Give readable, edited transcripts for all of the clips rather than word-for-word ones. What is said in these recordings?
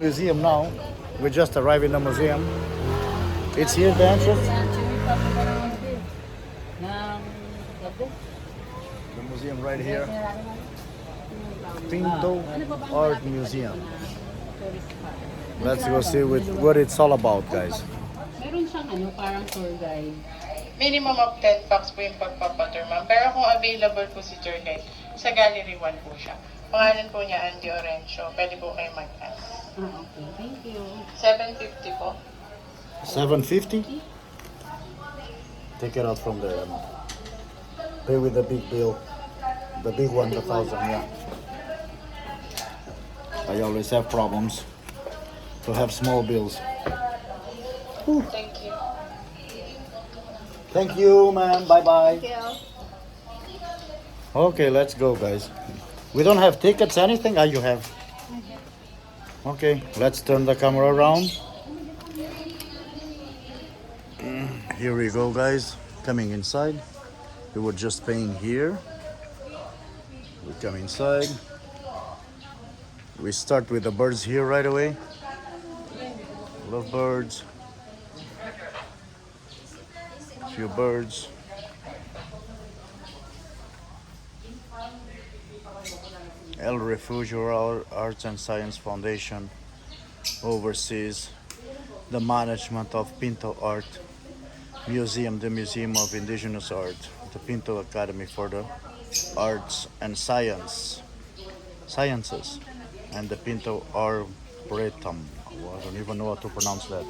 Museum now. We just arrived in the museum. It's here, the entrance. The museum right here. Pinto Art Museum. Let's go see what it's all about, guys. Meron siyang parang tour guide. Minimum of 10 bucks po yung pagpapatur, ma'am. Pero kung available po si tour guide, sa Gallery 1 po siya. Pangalan po niya, Andy Orencio. Pwede po kayo mag-ask. Okay. Thank you. 750 po. 750? Take it out from there. Pay with the big bill. The big one, the 1,000, yeah. I always have problems to have small bills. Whew. Thank you. Thank you, ma'am. Bye-bye. Thank you. Okay, let's go, guys. We don't have tickets, anything? Ah, you have. Okay, let's turn the camera around. Here we go, guys. Coming inside. We were just paying here. We come inside. We start with the birds here right away. Love birds. Few birds. El Refugio Arts and Science Foundation oversees the management of Pinto Art Museum, the Museum of Indigenous Art, the Pinto Academy for the Arts and Sciences, and the Pinto Arboretum. Oh, I don't even know how to pronounce that.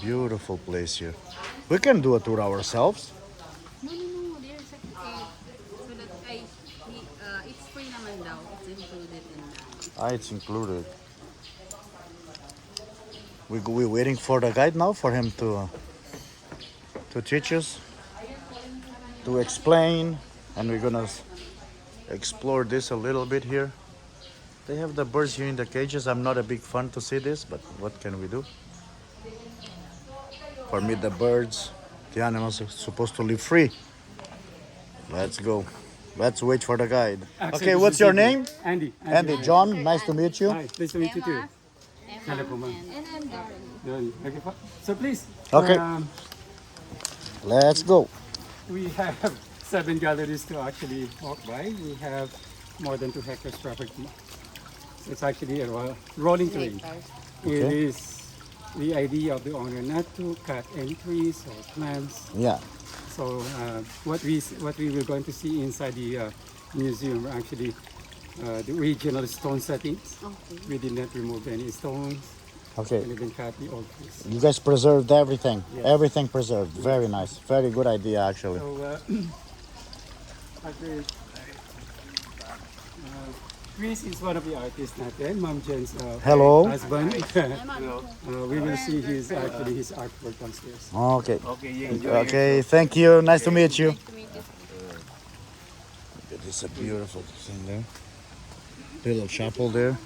Beautiful place here. We can do a tour ourselves. No. There's a ticket. So that it's free naman daw. It's included in that. Ah, it's included. We're waiting for the guide now for him to teach us, to explain, and we're gonna explore this a little bit here. They have the birds here in the cages. I'm not a big fan to see this, but what can we do? For me, the birds, the animals are supposed to live free. Let's go. Let's wait for the guide. Okay, what's your name? Andy. Andy. John, nice to meet you. Hi, nice to meet you too. Hello po, ma'am. And I'm Yun. Okay po. So please. Okay. Let's go. We have 7 galleries to actually walk by. We have more than 2 hectares property. So it's actually a rolling terrain. It Okay. is the idea of the owner not to cut any trees or plants. Yeah. So what we were going to see inside the museum are actually the original stone settings. Okay. We did not remove any stones. Okay. And even cut the old trees. You guys preserved everything. Yes. Everything preserved. Very nice. Very good idea, actually. So actually, Chris is one of the artists natin, Ma'am Jen's Hello. husband. We will see his artwork downstairs. Okay. Okay. Thank you. Nice to meet you. It's a beautiful thing there. Little chapel there.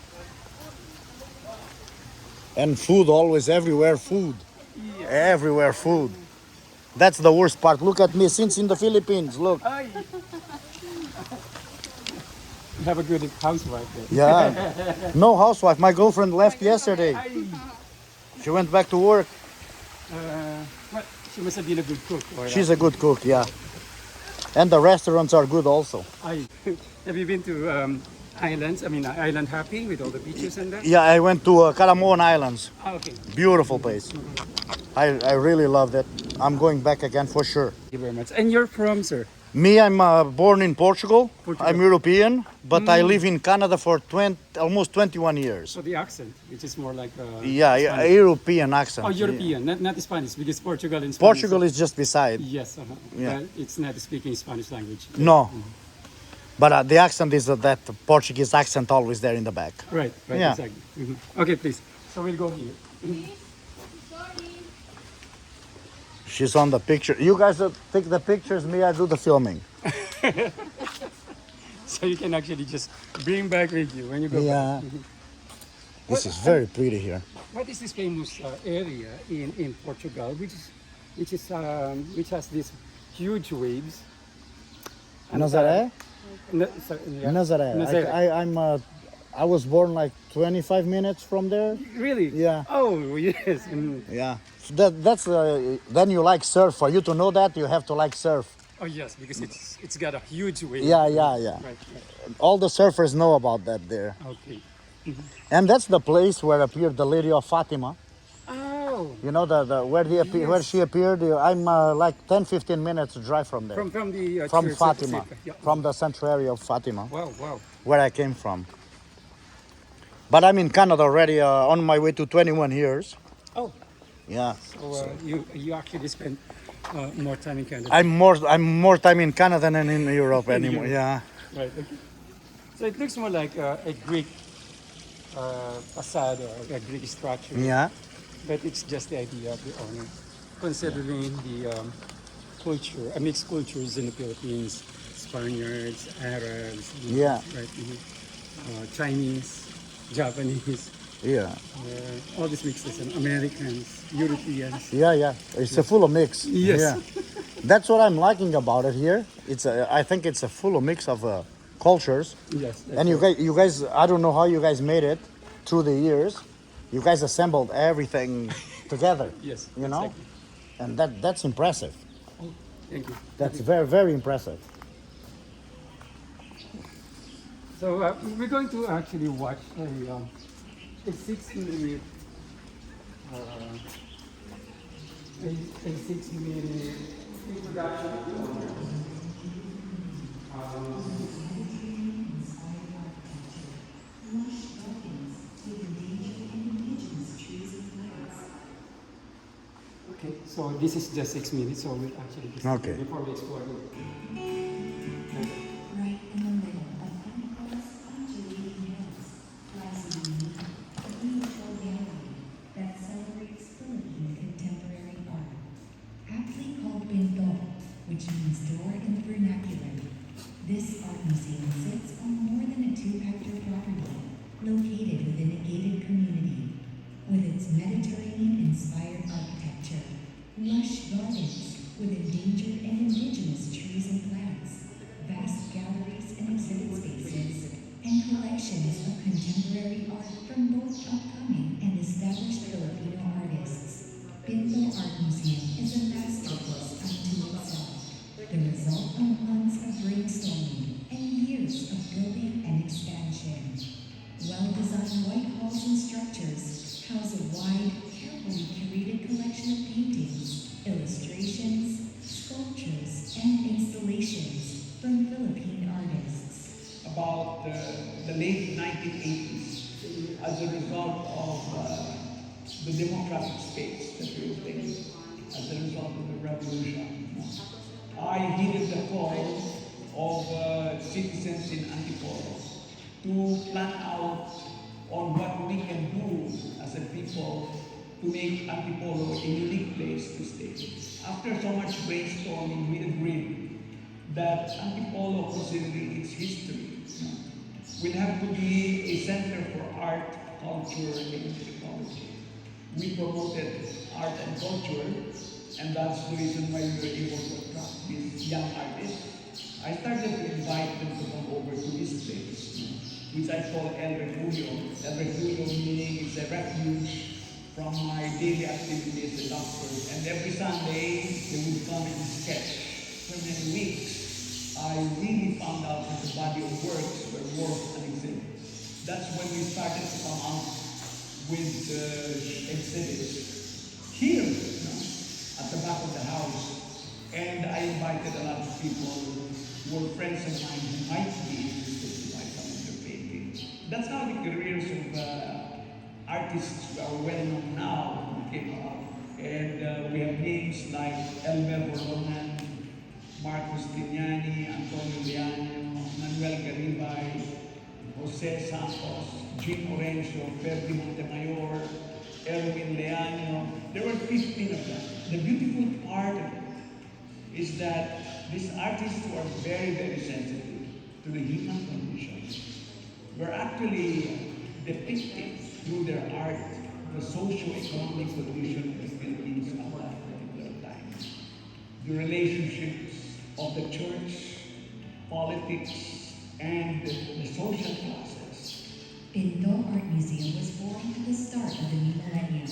And food always everywhere. Food. Everywhere food. That's the worst part. Look at me since in the Philippines. Look. You have a good housewife there. Yeah. No housewife. My girlfriend left yesterday. She went back to work. But she must have been a good cook. She's a good cook, yeah. And the restaurants are good also. Have you been to islands? I mean, island happy with all the beaches and that? Yeah, I went to Calamoan Islands. Okay. Beautiful place. I really loved it. I'm going back again for sure. Thank you very much. And you're from, sir? Me, I'm born in Portugal. Portugal. I'm European, but I live in Canada for almost 21 years. So the accent, which is more like Yeah, Spanish. European accent. Oh, European, not Spanish, because Portugal and Spanish. Portugal is just beside. Yes, Yeah. But it's not speaking Spanish language. No. But the accent is that Portuguese accent always there in the back. Right, Yeah. exactly. Okay, please. So we'll go here. She's on the picture. You guys take the pictures, me, I do the filming. So you can actually just bring back with you when you go Yeah. back. This is very pretty here. What is this famous area in Portugal, which has these huge waves? Nazare? Yeah. Nazare. Nazare. I was born like 25 minutes from there. Really? Yeah. Oh, yes. Yeah. So that's then you like surf. For you to know that, you have to like surf. Oh, yes, because it's got a huge wave. Yeah, yeah, yeah. Right, right. All the surfers know about that there. Okay. And that's the place where appeared the Lady of Fatima. Oh, You know the where where she appeared. I'm like 10-15 minutes drive from there. from the From church, Fatima, Yeah. from the central area of Fatima, Wow, wow. where I came from. But I'm in Canada already, on my way to 21 years. Oh, Yeah. so you actually spent more time in Canada. I'm more time in Canada than in Europe anymore. Yeah. Right. Okay. So it looks more like a Greek facade or a Greek structure. Yeah. But it's just the idea of the owner, considering the culture, mixed cultures in the Philippines, Spaniards, Arabs, Yeah. right, Chinese, Japanese, Yeah. all these mixes, and Americans, Europeans. Yeah. Yeah. It's a full of mix. Yes. Yeah. That's what I'm liking about it here. I think it's a full of mix of cultures. Yes. And you guys, I don't know how you guys made it through the years. You guys assembled everything together. Yes. You know, exactly. and that's impressive. Thank you. That's very, very impressive. So we're going to actually watch a 6 minute, a 6 minute introduction. Okay, so this is just 6 minutes, so we'll actually just Okay. before we explore it. Right in the middle of Antipolo's undulating hills lies a unique, beautiful gallery that celebrates Philippine contemporary art. Aptly called Pinto, which means door in the vernacular, this art museum sits on more than a 2-hectare property located within a gated community. With its Mediterranean-inspired architecture, lush gardens with endangered and indigenous trees and plants, vast galleries and exhibit spaces, and collections of contemporary art from both upcoming and established Filipino artists. Pinto Art Museum is a masterpiece unto itself, the result of months of brainstorming and years of building and expansion. Well-designed white halls and structures house a wide, carefully curated collection of paintings, illustrations, sculptures, and installations from Philippine artists. About the late 1980s as a result of the democratic space that we were taking as a result of the revolution. I heeded the call of citizens in Antipolo to plan out on what we can do as a people to make Antipolo a unique place to stay. After so much brainstorming, we agreed that Antipolo, considering its history, will have to be a center for art, culture, and technology. We promoted art and culture, and that's the reason why we were able to attract these young artists. I started to invite them to come over to this place, which I call El Refugio. El Refugio meaning it's a refuge from my daily activities as a doctor. And every Sunday, they would come and sketch. For many weeks, I really found out that the body of works were worth an exhibit. That's when we started to come out with exhibits here, at the back of the house. And I invited a lot of people who were friends of mine who might be interested to buy some of their paintings. That's how the careers of artists who are well known now came about. And we have names like Elmer Boronan, Marcos Tignani, Antonio Liano, Manuel Garibay, Jose Santos, Jim Orencio, Ferdi Montemayor, Erwin Leano. There were 15 of them. The beautiful part of it is that these artists who are very, very sensitive to the human condition were actually depicting through their art the socio-economic condition of the Philippines at that particular time. The relationships of the church politics, and the social classes. Pinto Art Museum was born at the start of the new millennium,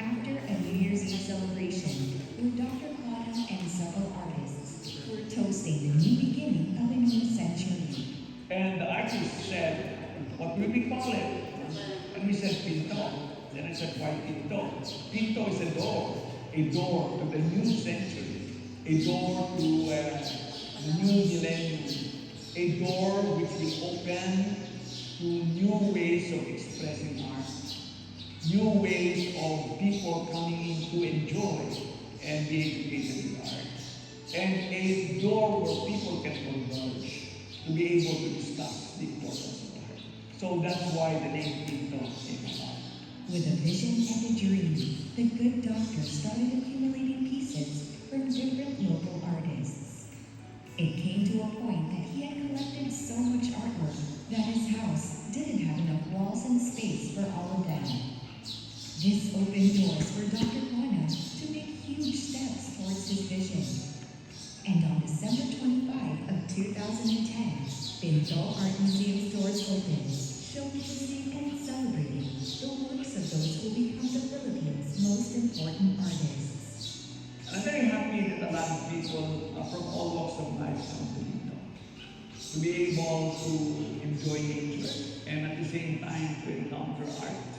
after a New Year's Eve celebration where Dr. Quanah and several artists were toasting the new beginning of a new century. And the artist said, what will we call it? And we said, Pinto. Then I said, why Pinto? Pinto is a door to the new century, a door to the new millennium, a door which will open to new ways of expressing art, new ways of people coming in to enjoy and be educated with art, and a door where people can converge to be able to discuss the importance of art. So that's why the name Pinto came about. With a vision and a dream, the good doctor started accumulating pieces from different local artists. It came to a point that he had collected so much artwork that his house didn't have enough walls and space for all of them. This opened doors for Dr. Quanah to make huge steps towards his vision. And on December 25 of 2010, Pinto Art Museum's doors opened, showcasing and celebrating the works of those who become the Philippines' most important artists. I'm very happy that a lot of people from all walks of life come to Pinto to be able to enjoy nature and at the same time to encounter art.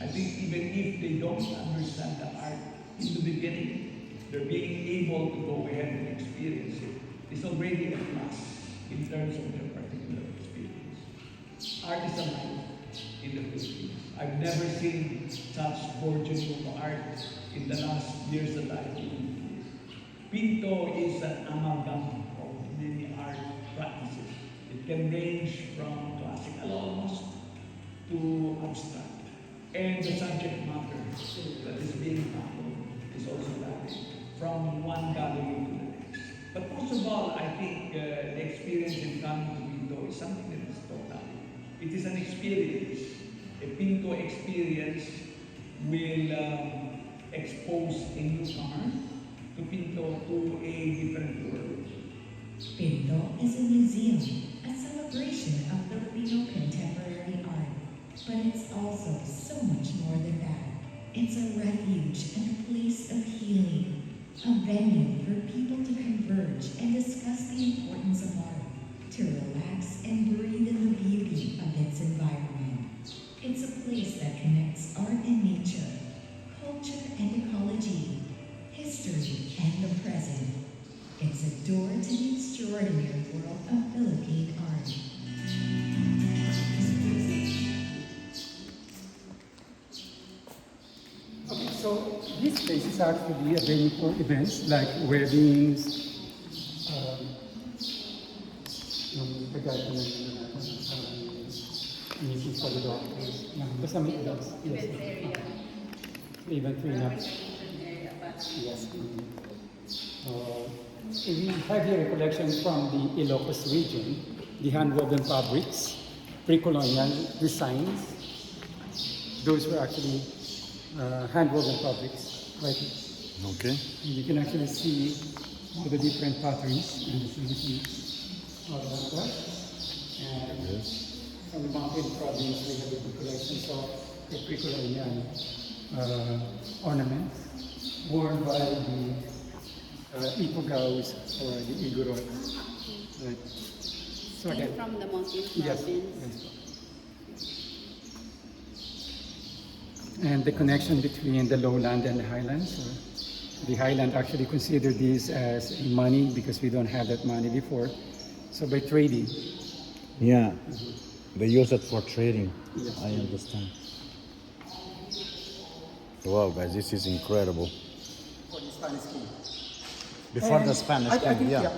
I think even if they don't understand the art in the beginning, they're being able to go ahead and experience it. It's already a plus in terms of their particular experience. Art is alive in the Philippines. I've never seen such gorgeous of art in the last years that I've been here. Pinto is an amalgam of many art practices. It can range from classical almost to abstract. And the subject matter that is being tackled is also varied from one gallery to the next. But most of all, I think the experience in coming to Pinto is something that is total. It is an experience. A Pinto experience will expose a newcomer to Pinto to a different world. Pinto is a museum, a celebration of Filipino contemporary art. But it's also so much more than that. It's a refuge and a place of healing, a venue for people to converge and discuss the importance of art, to relax and breathe in the beauty of its environment. It's a place that connects art and nature, culture and ecology, history and the present. It's a door to the extraordinary world of Philippine art. So this place is actually a venue for events like weddings, the guy meetings for the doctors, basta may events. Yes. Event cleanup. Yes. We have here a collection from the Ilocos region, the hand-woven fabrics, pre-colonial designs. Those were actually hand-woven fabrics, right? Okay. And you can actually see all the different patterns and you see all of that. And Yes. from the mountain province, we have a good collection of the pre-colonial ornaments worn by the Ipugaos or the Igorot. Right. So again, From the mountain yes. province. And the connection between the lowland and the highlands. The highland actually consider this as money because we don't have that money before. So by trading. Yeah. They use it for trading. Yes. I understand. Wow, guys, this is incredible. For the Spanish king. Before the And Spanish I came, think, yeah.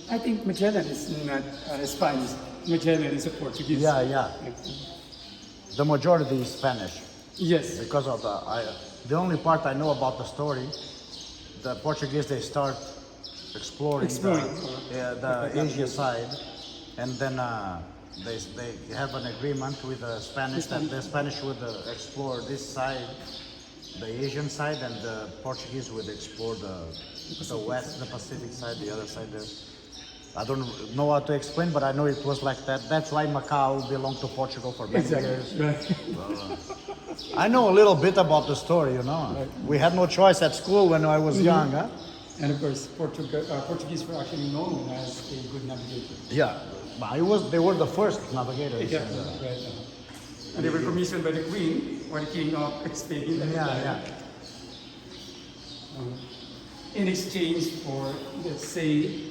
I think Magellan is not Spanish. Magellan is a Portuguese. Yeah, yeah. The majority is Spanish. Yes. Because of the only part I know about the story, the Portuguese, they start exploring, the Asia side, and then they have an agreement with the Spanish that the Spanish would explore this side, the Asian side, and the Portuguese would explore the west, the Pacific side, the other side there. I don't know how to explain, but I know it was like that. That's why Macau belonged to Portugal for many years. Right. I know a little bit about the story, you know. Right. We had no choice at school when I was young, huh? And of course, Portuguese were actually known as a good navigator. Yeah, but they were the first navigators. Exactly. Right. And they were commissioned by the Queen or the King of Spain. Yeah. In exchange for, let's say,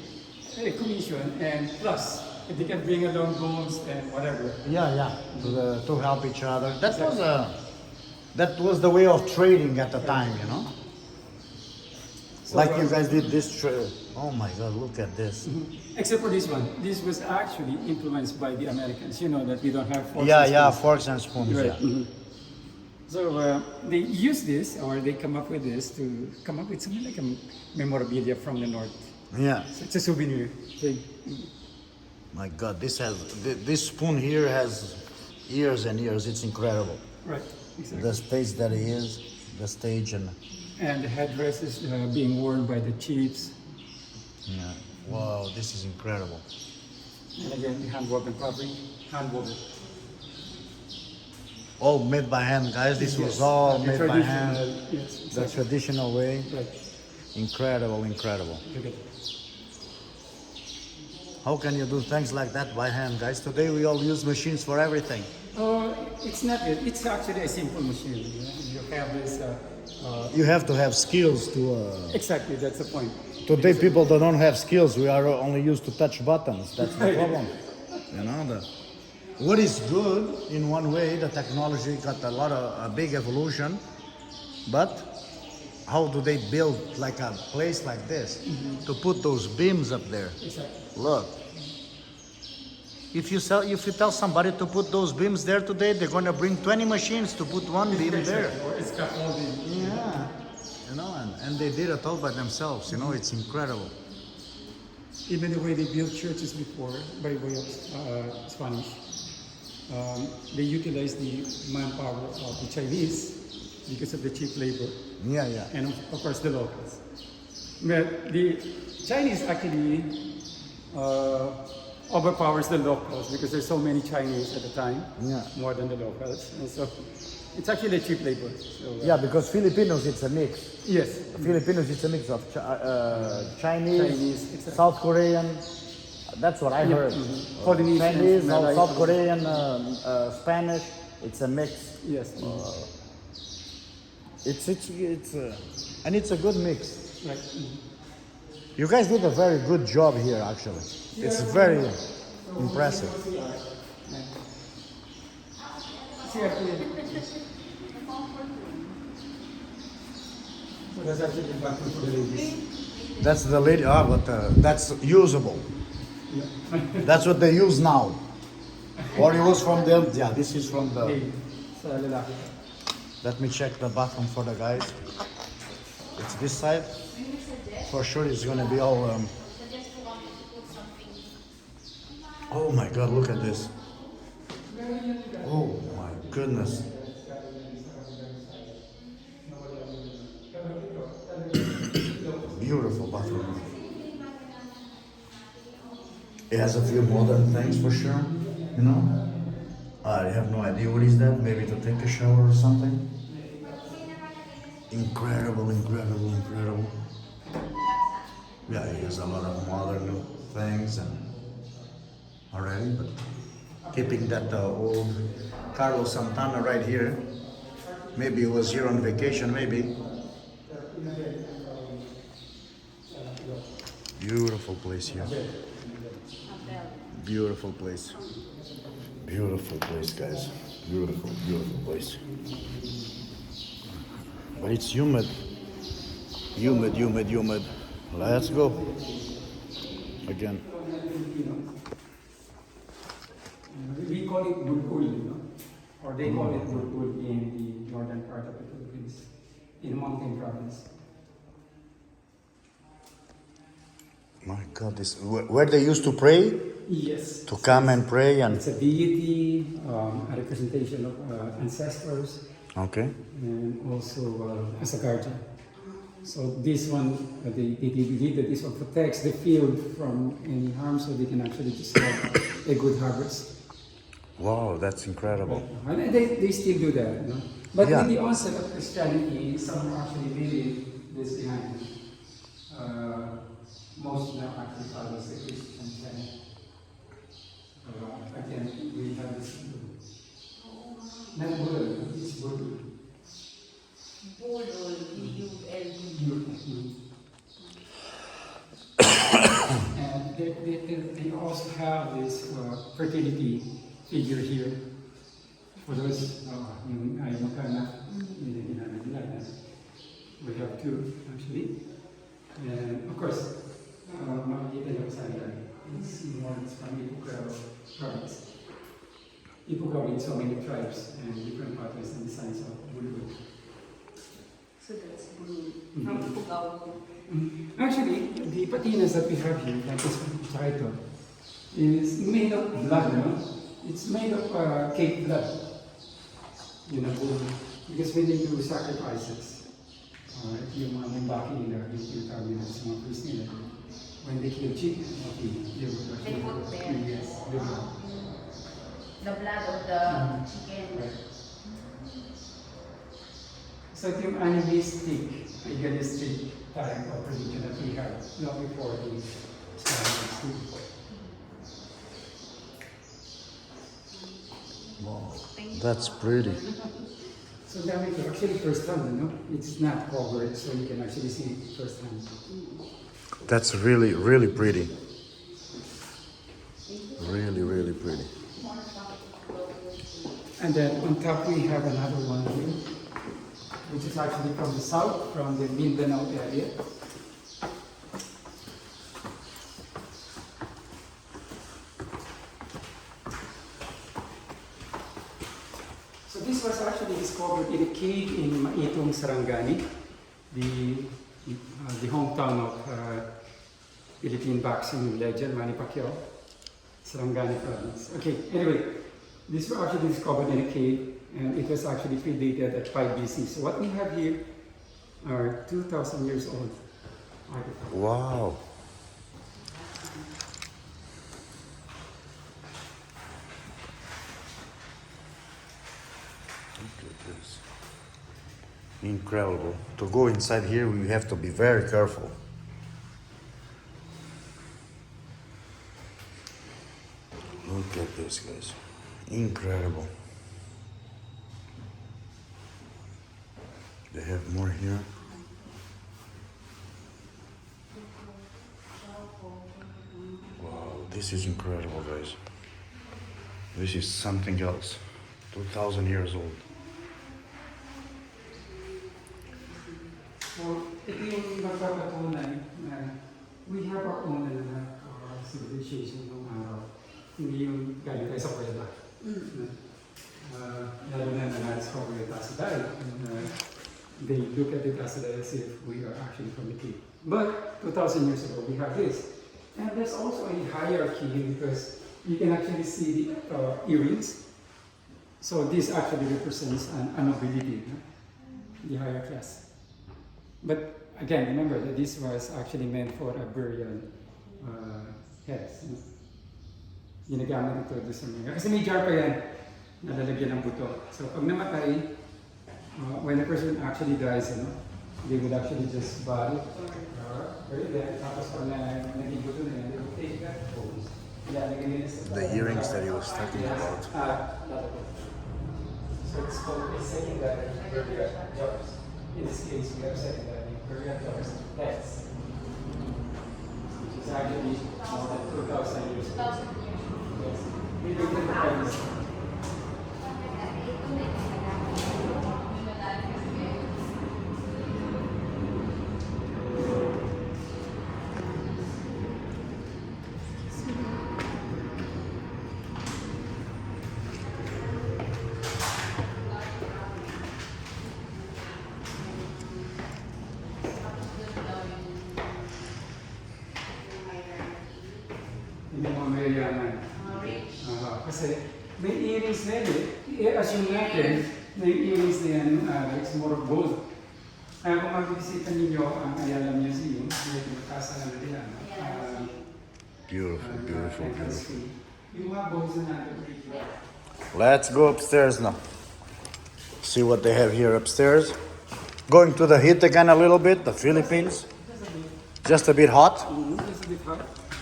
a commission, and plus, if they can bring along goals and whatever. Yeah. To help each other. That was the way of trading at the time, you know. So, Like you guys did this. Oh my God! Look at this. except for this one. This was actually influenced by the Americans. You know that we don't have forks Yeah, and yeah, spoons. forks and spoons. Right. Yeah. Mhm. So they use this, or they come up with this to come up with something like a memorabilia from the north. Yeah. So it's a souvenir. So, My God, this spoon here has years and years. It's incredible. right. Exactly. The space that it is, the stage, and And the headdress is being worn by the chiefs. yeah. Wow, this is incredible. And again, the hand-woven fabric, hand-woven. All made by hand, guys. This was Yes. all The made by hand. traditional- Yes, The exactly. traditional way. Right. Incredible. Look at it. How can you do things like that by hand, guys? Today we all use machines for everything. It's not. It's actually a simple machine. You have this. You have to have skills to. Exactly. That's the point. Today people that don't have skills. We are only used to touch buttons. That's the problem. You know what is good in one way. The technology got a big evolution, but how do they build like a place like this to put those beams up there? Exactly. Look. If you tell somebody to put those beams there today, they're gonna bring 20 machines to put one beam there. Or it's scaffolding. Yeah. You know, and they did it all by themselves. You know, it's incredible. Even the way they built churches before, by way of Spanish, they utilized the manpower of the Chinese because of the cheap labor, Yeah. and of course the locals. But the Chinese actually overpowers the locals because there's so many Chinese at the time, Yeah. more than the locals, and so it's actually cheap labor. So, Yeah, because Filipinos, it's a mix. yes, Filipinos, it's a mix of Chinese, Chinese, exactly. South Korean. That's what I heard. Polynesian, Chinese, Malay. South Korean, Spanish. It's a mix. yes, And it's a good mix. right. You guys did a very good job here, actually. It's very impressive. So that's actually the bathroom for the ladies. That's the lady. But that's usable. That's what they use now. Or it was from them. Yeah, this is from the. Hey, sa lalaki. Let me check the bathroom for the guys. It's this side. For sure, it's gonna be all. Oh my God! Look at this. Oh my goodness. Beautiful bathroom. It has a few modern things for sure. You know. I have no idea what is that. Maybe to take a shower or something. Incredible. Yeah, it has a lot of modern things and already, but keeping that old Carlos Santana right here. Maybe it was here on vacation, maybe. Beautiful place here. Beautiful place. Beautiful place, guys. Beautiful place. But it's humid. Humid. Let's go. Again. We call it bulbul, or they call it bulbul in the northern part of the Philippines, in mountain province. My God, this where they used to pray, Yes. to come and pray and It's a deity, a representation of ancestors, okay. and also as a guardian. So this one, they believe that this one protects the field from any harm, so they can actually just have a good harvest. Wow, that's incredible. And they still do that, you know. But Yeah. with the onset of Christianity, some actually leaving this behind. Most now actually follows the Christian faith. Again, we have this. Not Buddha, it's Buddha. Budol, And they also have this fertility figure here. For those yung ay makana, we have two actually. And of course, makikita lang sa ilan. It's more from Ipukaw province. Ipukaw with so many tribes and different patterns and designs of Bulbul. So that's blue. From Pugaw. Actually, the patinas that we have here, like this one, ito, is made of blood, no? It's made of cake blood. You know, because when they do sacrifices, yung mga mumbaki nila, yung tinatawag nila sa mga priest nila, when they kill chicken, okay, they would actually They put there. yes, the blood. The blood of the chicken. Right. So ito yung animistic, idealistic type of religion that we have long before the Islamic school. Wow, that's pretty. So dami ito, actually first hand, no? It's not covered, so you can actually see it first hand. That's really, really pretty. Really, really pretty. And then on top we have another one here, which is actually from the south, from the Mindanao area. So this was actually discovered in a cave in Maitong, Sarangani, the hometown of Philippine boxing legend Manny Pacquiao, Sarangani province. Okay, anyway, these were actually discovered in a cave, and it was actually predated at 5 BC. So what we have here are 2,000 years old artifacts. Wow. Look at this. Incredible. To go inside here, we have to be very careful. Look at this, guys. Incredible. They have more here. Wow, this is incredible, guys. This is something else. 2,000 years old. So ito yung magpapatunay na we have our own civilization ng araw. Hindi yung galing tayo sa kwela. Lalo na na-discover yung Tasadal. They look at it as if we are actually from the cave. But 2,000 years ago, we have this. And there's also a hierarchy because you can actually see the earrings. So this actually represents a nobility, the higher class. But again, remember that this was actually meant for a burial heads. Ginagamit ito doon sa mga. Kasi may jar pa yan, nalalagyan ng buto. So pag namatay, when a person actually dies, they would actually just bury there. Tapos pag naging buto na yan, they would take that bones. The earrings that he was talking about. So it's called a secondary burial jars. In this case, we have secondary burial jars, heads, which is actually more than 2,000 years old. Yes. We look at the price. Yung mga mayayaman. Kasi may earrings na yun eh. As yung natin, may earrings na yan, it's more of gold. Kung mag-visita ninyo ang Ayala Museum, dito yung Casa ng nila, Beautiful, beautiful, beautiful. yung mga bones na natin. Let's go upstairs now. See what they have here upstairs. Going to the heat again a little bit, the Philippines. Just a bit hot. Just a bit hot.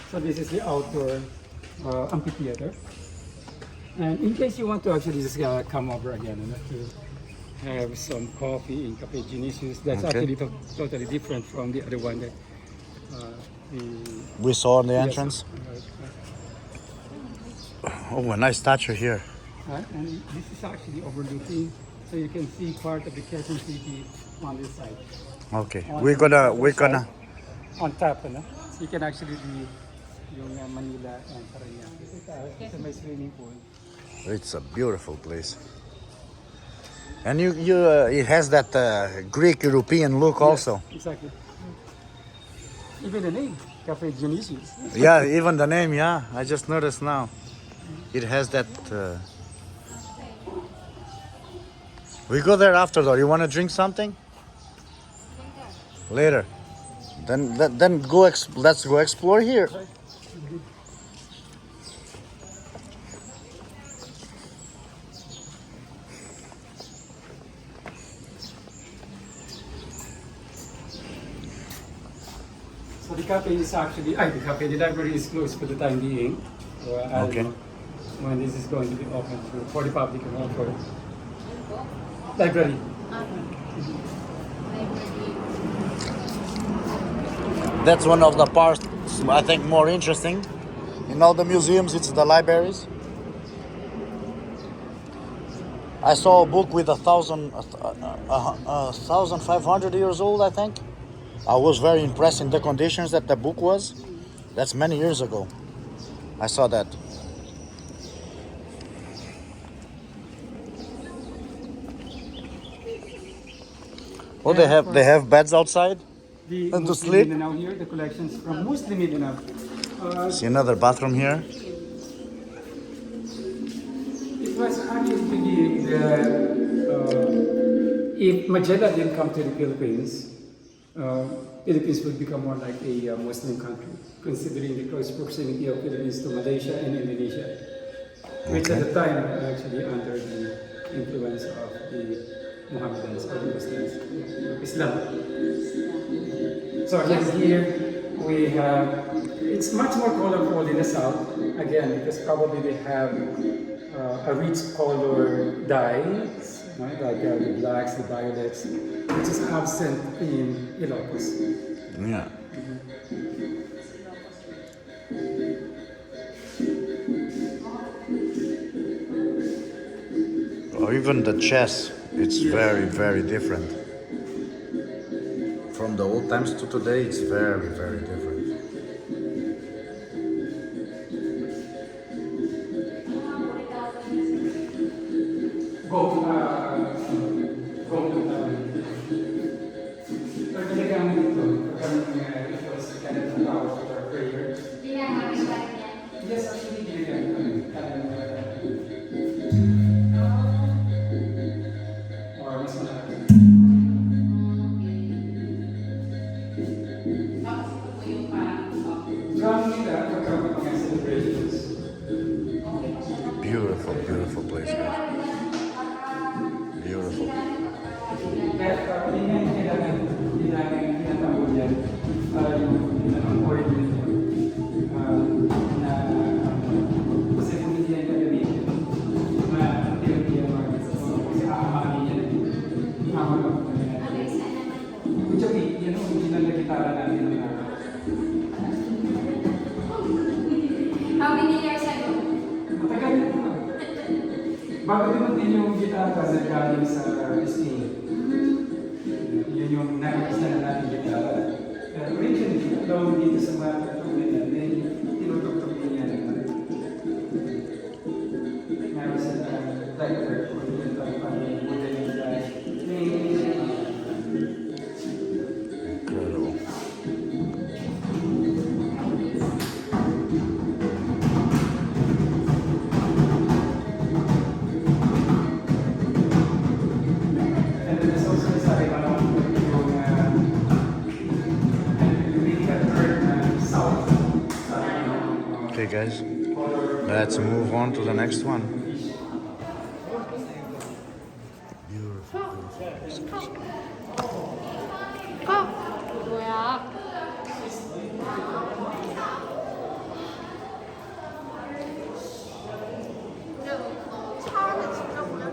So this is the outdoor amphitheater. And in case you want to actually just come over again to have some coffee in Cafe Genesius, that's Okay. actually totally different from the other one that We saw in the yes, entrance. Oh, a nice statue here. and this is actually overlooking, so you can see part of the Quezon City on this side. Okay, we're gonna. On top, ano? So you can actually be yung Manila and Parañaque. It's a may swimming pool. It's a beautiful place. And it has that Greek European look also. Exactly. Even the name, Cafe Genesius. Yeah, even the name. Yeah, I just noticed now. It has that. We go there after though. You want to drink something? Later. Then go. Let's go explore here. So the cafe is actually, the library is closed for the time being. So I don't Okay. know when this is going to be open for the public and all for library. That's one of the parts I think more interesting. In all the museums, it's the libraries. I saw a book with 1,500 years old, I think. I was very impressed in the conditions that the book was. That's many years ago. I saw that. Oh, they have beds outside. The And to Muslim sleep? Mindanao here, the collections from Muslim Mindanao. See another bathroom here. It was actually believed that if Magellan didn't come to the Philippines, Philippines would become more like a Muslim country, considering the close proximity of Philippines to Malaysia and Indonesia, which at the time were actually under the influence of the Mohammedans or the Muslims, Islam. So again, here we have, it's much more colorful in the south, again, because probably they have a rich color dyes, right? Like the blacks, the violets, which is absent in Ilocos. Yeah. Or even the chess, it's very, very different. From the old times to today, it's very, very different. Yes, actually, ginagamit. Or mas malaki. Drum nila, pagkakaroon ng mga celebrations. Beautiful, beautiful place, guys. Beautiful. Kaya hindi nga kailangan tinatawag yan para yung word nito na kasi kung hindi yan gagamitin hindi yan kasi aamangin yan aamang ako na yan which okay, yan ang original na gitara natin ng How many years ago? matagal na ito bago dumating yung gitara na galing sa Spain. Yun yung nakikita na natin gitara. Pero originally, along dito sa mga katulad na may tinutugtog din yan. Meron sa tiger kung yun ang pang-model yung guys. Incredible. And then there's also this yung Let's move on to the next one. Beautiful, beautiful. 뭐야? 차 안에 진짜 뭐야?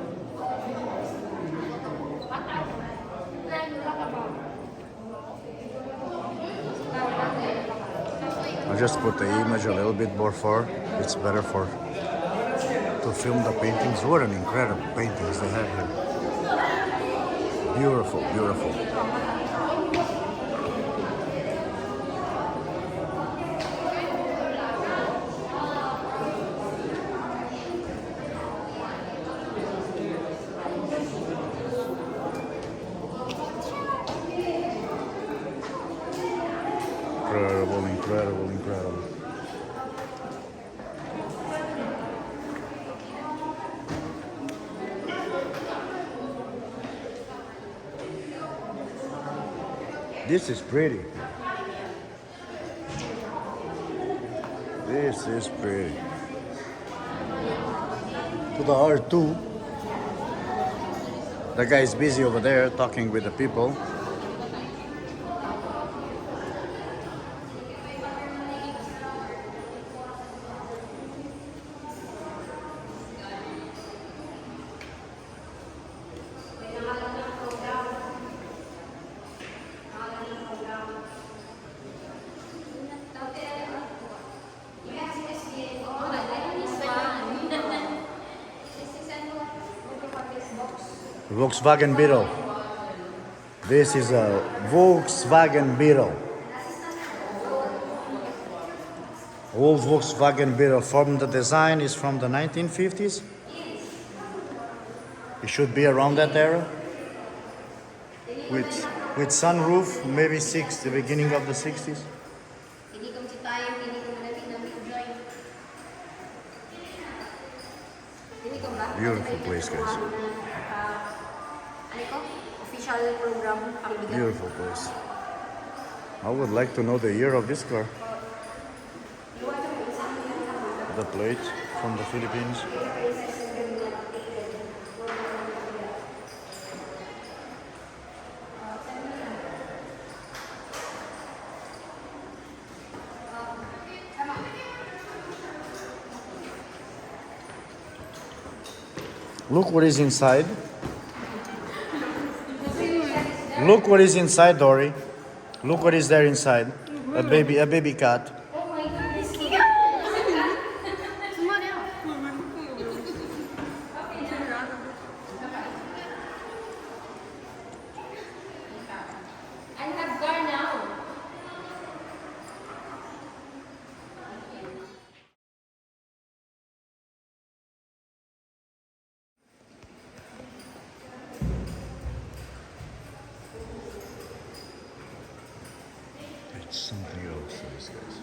I'll just put the image a little bit more far. It's better for to film the paintings. What an incredible paintings they have here. Beautiful, beautiful. Incredible, incredible, incredible. This is pretty. This is pretty. To the R2. The guy is busy over there talking with the people. Volkswagen Beetle. This is a Volkswagen Beetle. Old Volkswagen Beetle. From the design is from the 1950s. It should be around that era. With sunroof, maybe the beginning of the 60s. Beautiful place, guys. Official program. Beautiful place. I would like to know the year of this car. The plate from the Philippines. Look what is inside. Look what is inside, Dory. Look what is there inside. A baby cat. I have car now. It's something else, these guys.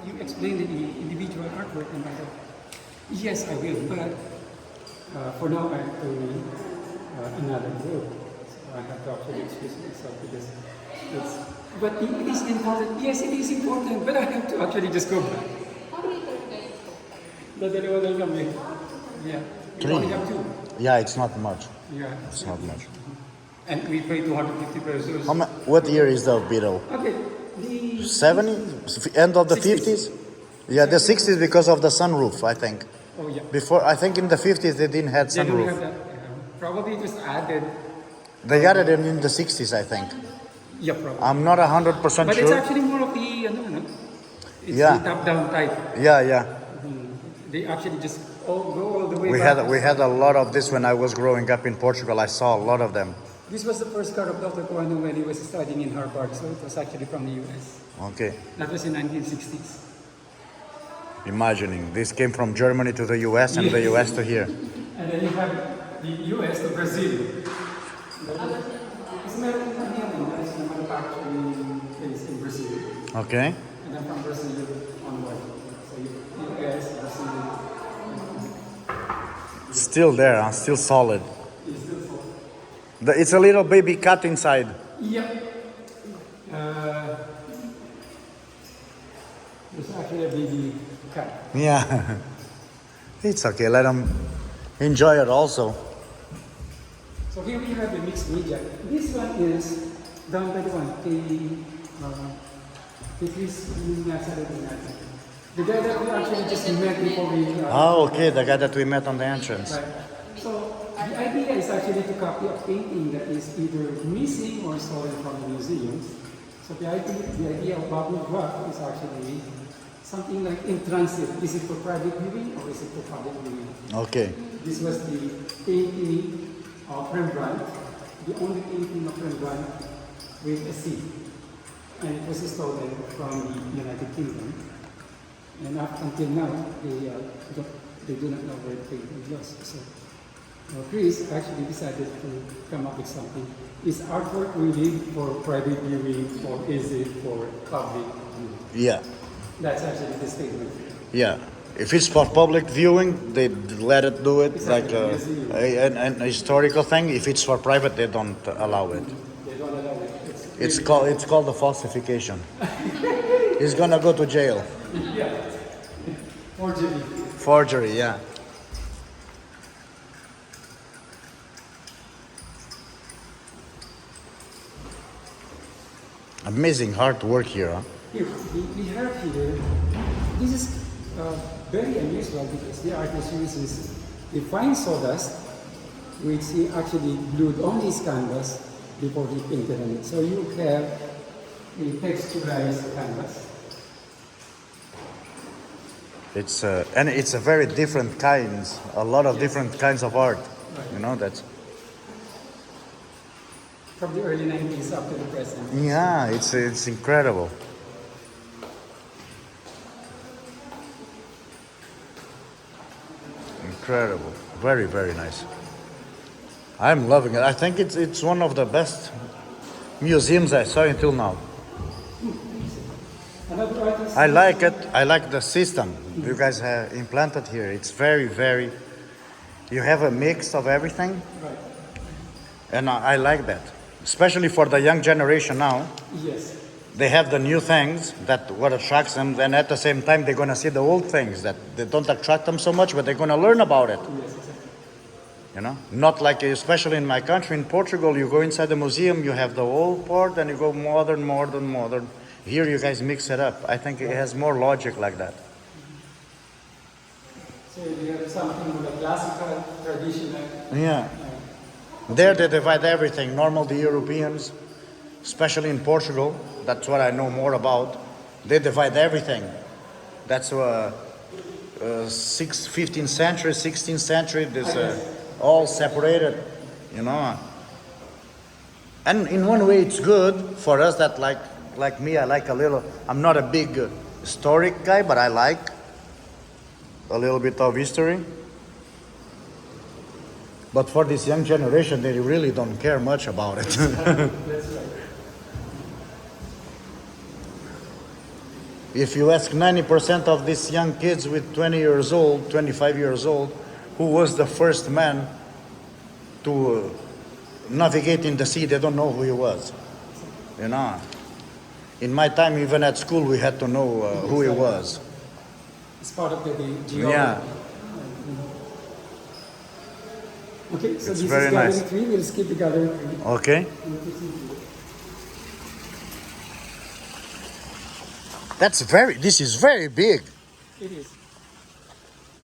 You explained the individual artwork and I thought, yes, I will, but for now I have to another group. So I have to actually excuse myself because it's, but it is important. Yes, it is important, but I have to actually just go back. How many tour guys? Dalawa lang kami. Yeah. We Three. only have two. Yeah, it's not much. Yeah. It's not much. And we pay 250 pesos. What year is the Beetle? Okay. The 70s? End of the 60s. 50s? Yeah, the 60s because of the sunroof, I think. Oh yeah. Before, I think in the 50s they didn't have They don't have sunroof. that. Probably just added. They got it in the 60s, I think. Yeah, probably. I'm not 100% But it's sure. actually more of the, it's Yeah. the top-down type. Yeah, yeah. They actually just go all the way We back. had a lot of this when I was growing up in Portugal. I saw a lot of them. This was the first car of Dr. Coano when he was studying in Harvard, so it was actually from the US. Okay. That was in 1960s. Imagining this came from Germany to the US and the US to here. And then you have the US to Brazil. Kasi meron there's a manufacturing place in Brazil. Okay. And then from Brazil onward. So US, Brazil, Still there, huh? Still solid. It's still so. It's a little baby cat inside. Yep. There's actually a baby cat. Yeah. It's okay. Let them enjoy it also. So here we have the mixed media. This one is done by the one, the guy that we actually just met before we... Oh, okay. The guy that we met on the entrance. Right. So the idea is actually to copy a painting that is either missing or stolen from the museums. So the idea of bubble wrap is actually something like in transit. Is it for private viewing or is it for public viewing? Okay. This was the painting of Rembrandt, the only painting of Rembrandt with a sea. And it was stolen from the United Kingdom. And up until now, they do not know where the painting was. So Chris actually decided to come up with something. Is artwork really for private viewing or is it for public viewing? Yeah. That's actually the statement. Yeah. If it's for public viewing, they let it do it, Exactly. like an historical thing. If it's for private, they don't allow it. They don't allow it. It's called a falsification. He's gonna go to jail. Yeah. Forgery. Forgery, yeah. Amazing hard work here, huh? Here, we have here, this is very unusual because the artist uses the fine sawdust, which he actually glued on his canvas before he painted on it. So you have a texturized canvas. And it's a very different kinds, a lot of different kinds of art. Right. You know, that's, From the early 90s up to the present. yeah, it's incredible. Incredible. Very, very nice. I'm loving it. I think it's one of the best museums I saw until now. Another artist. I like it. I like the system you guys have implanted here. It's very, very. You have a mix of everything, Right. and I like that. Especially for the young generation now, Yes. they have the new things that what attracts them, and at the same time they're gonna see the old things that they don't attract them so much, but they're gonna learn about it. Yes, exactly. You know, not like especially in my country, in Portugal, you go inside the museum, you have the old part, and you go modern, modern, modern. Here, you guys mix it up. I think it has more logic like that. So you have something like classical, traditional. Yeah. There they divide everything. Normal, the Europeans, especially in Portugal, that's what I know more about. They divide everything. That's 15th century, 16th century. This all separated, you know. And in one way, it's good for us that like me. I like a little. I'm not a big historic guy, but I like a little bit of history. But for this young generation, they really don't care much about it. That's right. If you ask 90% of these young kids with 20 years old, 25 years old, who was the first man to navigate in the sea, they don't know who he was. You know, in my time, even at school, we had to know who he was. It's part of the geography. Yeah. Okay, so It's this very is gallery nice. 3. We'll skip the gallery 3. Okay. This is very big. It is.